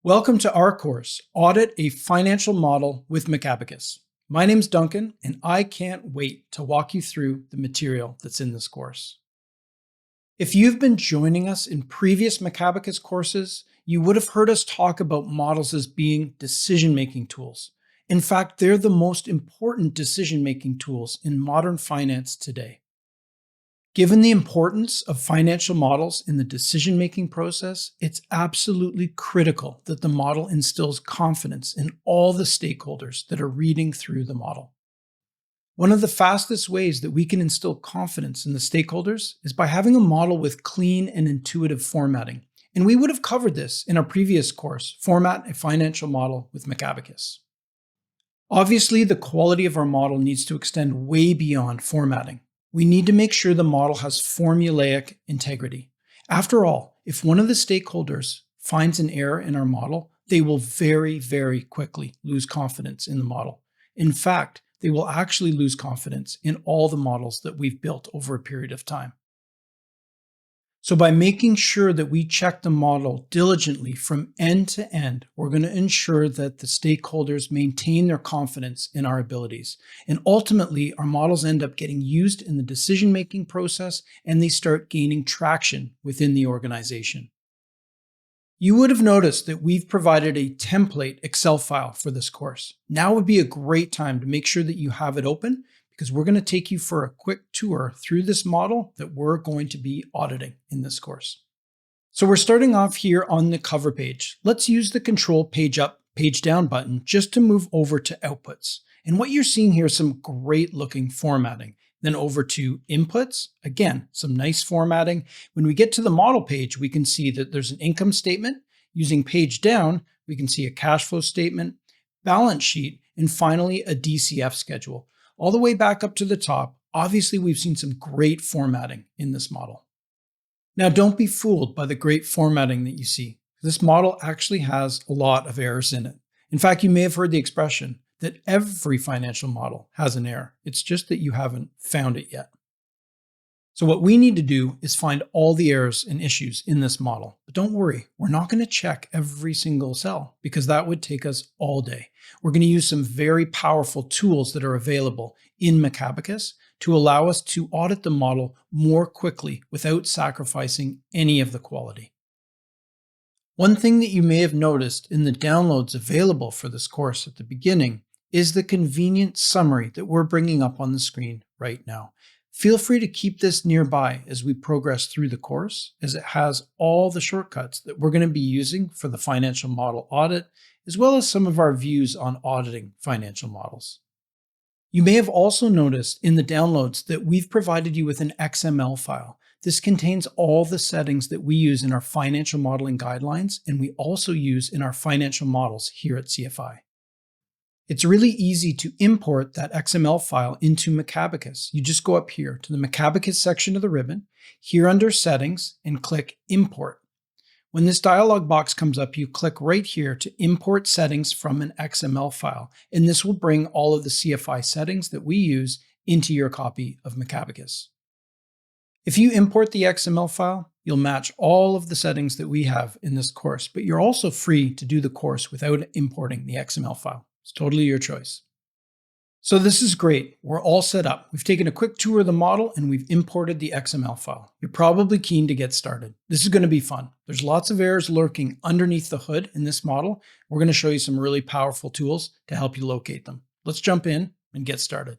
Welcome to our course, Audit a Financial Model with Macabacus. My name's Duncan, and I can't wait to walk you through the material that's in this course. If you've been joining us in previous Macabacus courses, you would have heard us talk about models as being decision-making tools. In fact, they're the most important decision-making tools in modern finance today. Given the importance of financial models in the decision-making process, it's absolutely critical that the model instills confidence in all the stakeholders that are reading through the model. One of the fastest ways that we can instill confidence in the stakeholders is by having a model with clean and intuitive formatting. And we would have covered this in our previous course, Format a Financial Model with Macabacus. Obviously, the quality of our model needs to extend way beyond formatting. We need to make sure the model has formulaic integrity. After all, if one of the stakeholders finds an error in our model, they will very, very quickly lose confidence in the model. In fact, they will actually lose confidence in all the models that we've built over a period of time. So by making sure that we check the model diligently from end to end, we're going to ensure that the stakeholders maintain their confidence in our abilities. And ultimately, our models end up getting used in the decision-making process and they start gaining traction within the organization. You would have noticed that we've provided a template Excel file for this course. Now would be a great time to make sure that you have it open, because we're going to take you for a quick tour through this model that we're going to be auditing in this course. So we're starting off here on the cover page. Let's use the Control Page Up, Page Down button just to move over to Outputs. And what you're seeing here is some great looking formatting. Then over to Inputs, again, some nice formatting. When we get to the model page, we can see that there's an income statement. Using Page Down, we can see a cash flow statement, balance sheet, and finally a DCF schedule. All the way back up to the top, obviously we've seen some great formatting in this model. Now don't be fooled by the great formatting that you see. This model actually has a lot of errors in it. In fact, you may have heard the expression that every financial model has an error. It's just that you haven't found it yet. So what we need to do is find all the errors and issues in this model. But don't worry, we're not going to check every single cell because that would take us all day. We're going to use some very powerful tools that are available in Macabacus to allow us to audit the model more quickly without sacrificing any of the quality. One thing that you may have noticed in the downloads available for this course at the beginning is the convenient summary that we're bringing up on the screen right now. Feel free to keep this nearby as we progress through the course, as it has all the shortcuts that we're going to be using for the financial model audit, as well as some of our views on auditing financial models. You may have also noticed in the downloads that we've provided you with an XML file. This contains all the settings that we use in our financial modeling guidelines, and we also use in our financial models here at CFI. It's really easy to import that XML file into Macabacus. You just go up here to the Macabacus section of the ribbon, here under Settings, and click Import. When this dialog box comes up, you click right here to import settings from an XML file, and this will bring all of the CFI settings that we use into your copy of Macabacus. If you import the XML file, you'll match all of the settings that we have in this course, but you're also free to do the course without importing the XML file. It's totally your choice. So this is great. We're all set up. We've taken a quick tour of the model and we've imported the XML file. You're probably keen to get started. This is going to be fun. There's lots of errors lurking underneath the hood in this model. We're going to show you some really powerful tools to help you locate them. Let's jump in and get started.